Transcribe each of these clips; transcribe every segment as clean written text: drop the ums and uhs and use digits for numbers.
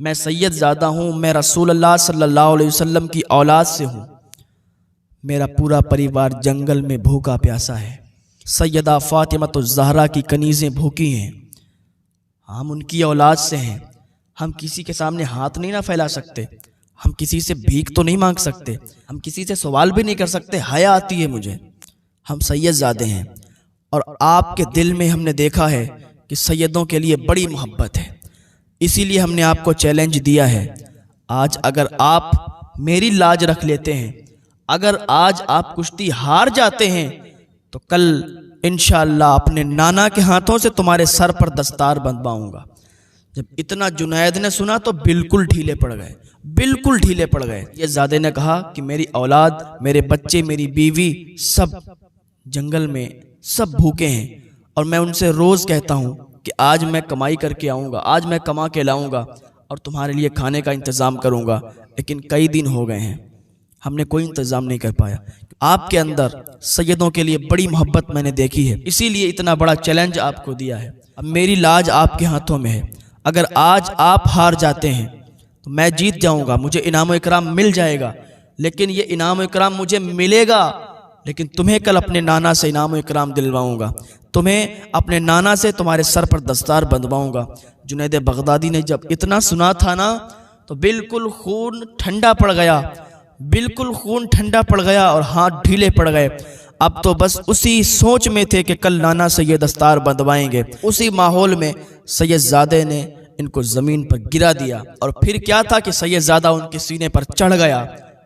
میں سید زادہ ہوں، میں رسول اللہ صلی اللہ علیہ وسلم کی اولاد سے ہوں، میرا پورا پریوار جنگل میں بھوکا پیاسا ہے، سیدہ فاطمۃ الزہرا کی کنیزیں بھوکی ہیں، ہم ان کی اولاد سے ہیں، ہم کسی کے سامنے ہاتھ نہیں نہ پھیلا سکتے، ہم کسی سے بھیک تو نہیں مانگ سکتے، ہم کسی سے سوال بھی نہیں کر سکتے، حیا آتی ہے مجھے، ہم سید زادے ہیں۔ اور آپ کے دل میں ہم نے دیکھا ہے کہ سیدوں کے لیے بڑی محبت ہے، اسی لیے ہم نے آپ کو چیلنج دیا ہے۔ آج اگر آپ میری لاج رکھ لیتے ہیں، اگر آج آپ کشتی ہار جاتے ہیں، تو کل انشاءاللہ اپنے نانا کے ہاتھوں سے تمہارے سر پر دستار بندھواؤں گا۔ جب اتنا جنید نے سنا تو بالکل ڈھیلے پڑ گئے، بالکل ڈھیلے پڑ گئے۔ یہ زادے نے کہا کہ میری اولاد، میرے بچے، میری بیوی سب جنگل میں سب بھوکے ہیں، اور میں ان سے روز کہتا ہوں کہ آج میں کمائی کر کے آؤں گا، آج میں کما کے لاؤں گا اور تمہارے لیے کھانے کا انتظام کروں گا، لیکن کئی دن ہو گئے ہیں، ہم نے کوئی انتظام نہیں کر پایا۔ آپ کے اندر سیدوں کے لیے بڑی محبت میں نے دیکھی ہے، اسی لیے اتنا بڑا چیلنج آپ کو دیا ہے۔ اب میری لاج آپ کے ہاتھوں میں ہے، اگر آج آپ ہار جاتے ہیں تو میں جیت جاؤں گا، مجھے انعام و اکرام مل جائے گا، لیکن یہ انعام و اکرام مجھے ملے گا، لیکن تمہیں کل اپنے نانا سے انعام و اکرام دلواؤں گا، تمہیں اپنے نانا سے تمہارے سر پر دستار بندھواؤں گا۔ جنید بغدادی نے جب اتنا سنا تھا نا تو بالکل خون ٹھنڈا پڑ گیا، بالکل خون ٹھنڈا پڑ گیا اور ہاتھ ڈھیلے پڑ گئے۔ اب تو بس اسی سوچ میں تھے کہ کل نانا سے یہ دستار بندھوائیں گے۔ اسی ماحول میں سید زادے نے ان کو زمین پر گرا دیا، اور پھر کیا تھا کہ سید زادہ ان کے سینے پر چڑھ گیا،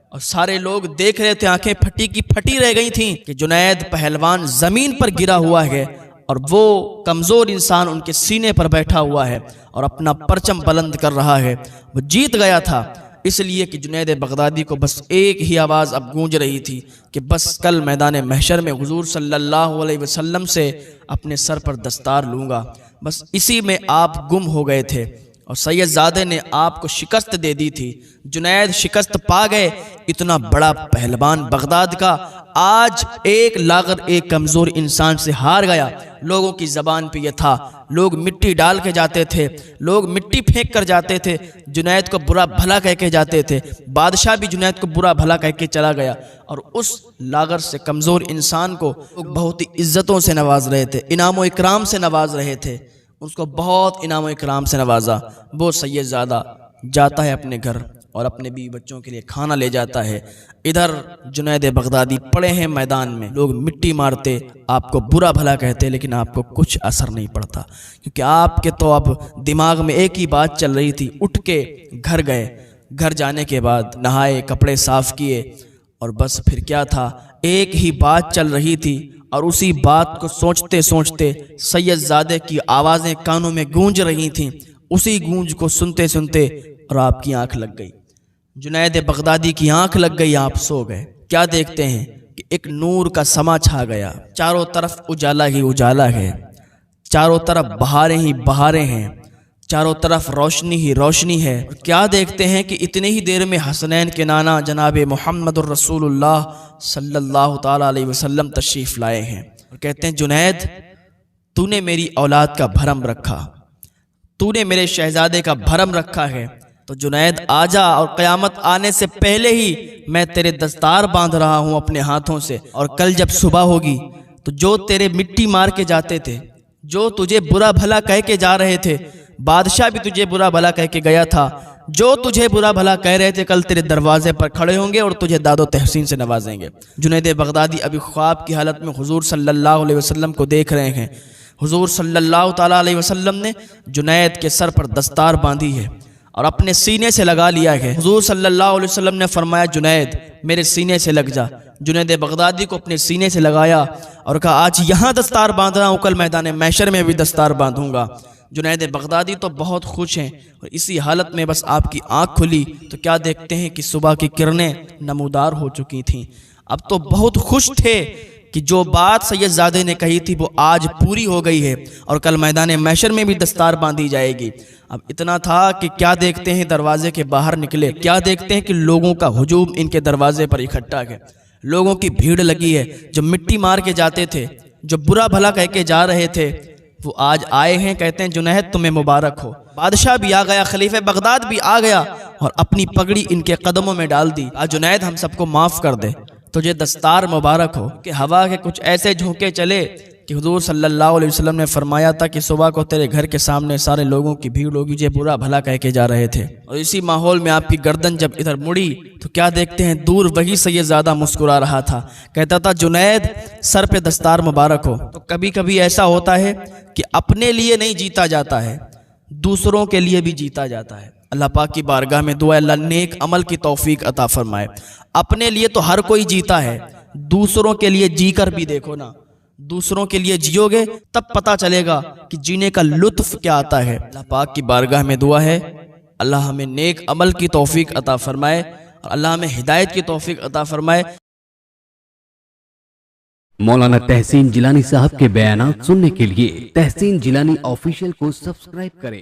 اور سارے لوگ دیکھ رہے تھے، آنکھیں پھٹی کی پھٹی رہ گئی تھیں کہ جنید پہلوان زمین پر گرا ہوا ہے اور وہ کمزور انسان ان کے سینے پر بیٹھا ہوا ہے اور اپنا پرچم بلند کر رہا ہے۔ وہ جیت گیا تھا، اس لیے کہ جنید بغدادی کو بس ایک ہی آواز اب گونج رہی تھی کہ بس کل میدان محشر میں حضور صلی اللہ علیہ وسلم سے اپنے سر پر دستار لوں گا۔ بس اسی میں آپ گم ہو گئے تھے، اور سید زادے نے آپ کو شکست دے دی تھی، جنید شکست پا گئے۔ اتنا بڑا پہلوان بغداد کا آج ایک لاغر، ایک کمزور انسان سے ہار گیا۔ لوگوں کی زبان پہ یہ تھا، لوگ مٹی ڈال کے جاتے تھے، لوگ مٹی پھینک کر جاتے تھے، جنید کو برا بھلا کہہ کے جاتے تھے، بادشاہ بھی جنید کو برا بھلا کہہ کے چلا گیا، اور اس لاغر سے کمزور انسان کو لوگ بہت ہی عزتوں سے نواز رہے تھے، انعام و اکرام سے نواز رہے تھے، اس کو بہت انعام و اکرام سے نوازا۔ وہ سید زادہ جاتا ہے اپنے گھر اور اپنے بیوی بچوں کے لیے کھانا لے جاتا ہے، ادھر جنید بغدادی پڑے ہیں میدان میں، لوگ مٹی مارتے، آپ کو برا بھلا کہتے، لیکن آپ کو کچھ اثر نہیں پڑتا، کیونکہ آپ کے تو اب دماغ میں ایک ہی بات چل رہی تھی۔ اٹھ کے گھر گئے، گھر جانے کے بعد نہائے، کپڑے صاف کیے، اور بس پھر کیا تھا، ایک ہی بات چل رہی تھی، اور اسی بات کو سوچتے سوچتے سید زادے کی آوازیں کانوں میں گونج رہی تھیں، اسی گونج کو سنتے سنتے اور آپ کی آنکھ لگ گئی، جنید بغدادی کی آنکھ لگ گئی، آپ سو گئے۔ کیا دیکھتے ہیں کہ ایک نور کا سما چھا گیا، چاروں طرف اجالا ہی اجالا ہے، چاروں طرف بہاریں ہی بہاریں ہیں، چاروں طرف روشنی ہی روشنی ہے۔ اور کیا دیکھتے ہیں کہ اتنے ہی دیر میں حسنین کے نانا جناب محمد الرسول اللہ صلی اللہ تعالیٰ علیہ وسلم تشریف لائے ہیں، اور کہتے ہیں جنید تو نے میری اولاد کا بھرم رکھا، تو نے میرے شہزادے کا بھرم رکھا ہے، تو جنید آجا، اور قیامت آنے سے پہلے ہی میں تیرے دستار باندھ رہا ہوں اپنے ہاتھوں سے، اور کل جب صبح ہوگی تو جو تیرے مٹی مار کے جاتے تھے، جو تجھے برا بھلا کہہ کے جا رہے تھے، بادشاہ بھی تجھے برا بھلا کہہ کے گیا تھا، جو تجھے برا بھلا کہہ رہے تھے کل تیرے دروازے پر کھڑے ہوں گے اور تجھے داد و تحسین سے نوازیں گے۔ جنید بغدادی ابھی خواب کی حالت میں حضور صلی اللہ علیہ وسلم کو دیکھ رہے ہیں، حضور صلی اللہ تعالیٰ علیہ وسلم نے جنید کے سر پر دستار باندھی ہے اور اپنے سینے سے لگا لیا ہے۔ حضور صلی اللہ علیہ وسلم نے فرمایا جنید میرے سینے سے لگ جا، جنید بغدادی کو اپنے سینے سے لگایا اور کہا آج یہاں دستار باندھ رہا ہوں، کل میدان محشر میں بھی دستار باندھوں گا۔ جنید بغدادی تو بہت خوش ہیں، اور اسی حالت میں بس آپ کی آنکھ کھلی تو کیا دیکھتے ہیں کہ صبح کی کرنیں نمودار ہو چکی تھیں۔ اب تو بہت خوش تھے کہ جو بات سید زادے نے کہی تھی وہ آج پوری ہو گئی ہے، اور کل میدان محشر میں بھی دستار باندھی جائے گی۔ اب اتنا تھا کہ کیا دیکھتے ہیں دروازے کے باہر نکلے، کیا دیکھتے ہیں کہ لوگوں کا ہجوم ان کے دروازے پر اکٹھا ہے، لوگوں کی بھیڑ لگی ہے، جو مٹی مار کے جاتے تھے، جو برا بھلا کہہ کے جا رہے تھے، وہ آج آئے ہیں، کہتے ہیں جنید تمہیں مبارک ہو۔ بادشاہ بھی آ گیا، خلیفہ بغداد بھی آ گیا اور اپنی پگڑی ان کے قدموں میں ڈال دی۔ آج جنید ہم سب کو معاف کر دے، تجھے دستار مبارک ہو۔ کہ ہوا کے کچھ ایسے جھونکے چلے کہ حضور صلی اللہ علیہ وسلم نے فرمایا تھا کہ صبح کو تیرے گھر کے سامنے سارے لوگوں کی بھیڑ ہوگی جو برا بھلا کہہ کے جا رہے تھے، اور اسی ماحول میں آپ کی گردن جب ادھر مڑی تو کیا دیکھتے ہیں، دور وہی سیدزادہ مسکرا رہا تھا، کہتا تھا جنید سر پہ دستار مبارک ہو۔ تو کبھی کبھی ایسا ہوتا ہے کہ اپنے لیے نہیں جیتا جاتا ہے، دوسروں کے لیے بھی جیتا جاتا ہے۔ اللہ پاک کی بارگاہ میں دعا ہے اللہ نیک عمل کی توفیق عطا فرمائے۔ اپنے لیے تو ہر کوئی جیتا ہے، دوسروں کے لیے جی کر بھی دیکھو نا، دوسروں کے لیے جیو گے تب پتہ چلے گا کہ جینے کا لطف کیا آتا ہے۔ اللہ پاک کی بارگاہ میں دعا ہے اللہ ہمیں نیک عمل کی توفیق عطا فرمائے اور اللہ ہمیں ہدایت کی توفیق عطا فرمائے۔ مولانا تحسین جیلانی صاحب کے بیانات سننے کے لیے تحسین جیلانی آفیشیل کو سبسکرائب کریں۔